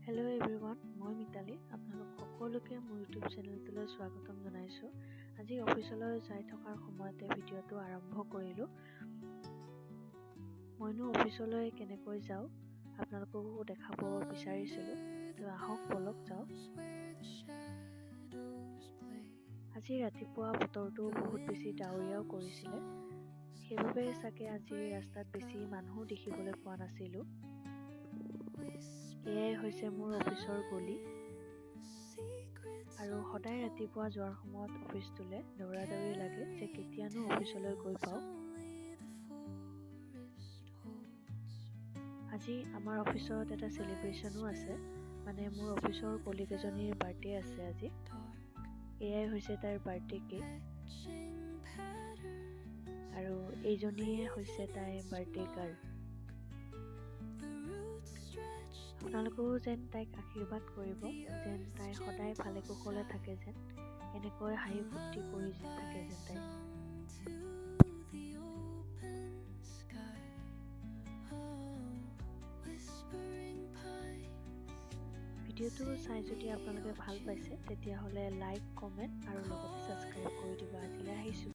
Hello' everyone, মই মিতালী। আপোনালোক সকলোকে মোৰ ইউটিউব চেনেলটোলৈ স্বাগতম জনাইছোঁ। আজি অফিচলৈ যাই থকাৰ সময়তে ভিডিঅ'টো আৰম্ভ কৰিলোঁ। মইনো অফিচলৈ কেনেকৈ যাওঁ আপোনালোককো দেখাব বিচাৰিছিলোঁ। তো আহক বলক যাওঁ। আজি ৰাতিপুৱা বতৰটো বহুত বেছি ডাৱৰীয়াও কৰিছিলে, সেইবাবে চাগে আজি ৰাস্তাত বেছি মানুহো দেখিবলৈ পোৱা নাছিলোঁ। এয়াই হৈছে মোৰ অফিচৰ গলি, আৰু সদায় ৰাতিপুৱা যোৱাৰ সময়ত অফিচটোলৈ দৌৰা দৌৰি লাগে যে কেতিয়ানো অফিচলৈ গৈ পাওঁ। আজি আমাৰ অফিচত এটা চেলিব্ৰেশ্যনো আছে, মানে মোৰ অফিচৰ কলিগ এজনীৰ বাৰ্থডে আছে আজি। এয়াই হৈছে তাইৰ বাৰ্থডে কেক, আৰু এইজনীয়ে হৈছে তাইৰ বাৰ্থডে গাৰ্ল। আপোনালোকেও যেন তাইক আশীৰ্বাদ কৰিব, যেন তাই সদায় ভালে কুশলে থাকে, যেন এনেকৈ হাঁহি ফূৰ্তি কৰি থাকে যেন তাই। ভিডিঅ'টো চাই যদি আপোনালোকে ভাল পাইছে তেতিয়াহ'লে লাইক, কমেণ্ট আৰু লগতে ছাবস্ক্ৰাইব কৰি দিব। আজিলৈ আহিছোঁ।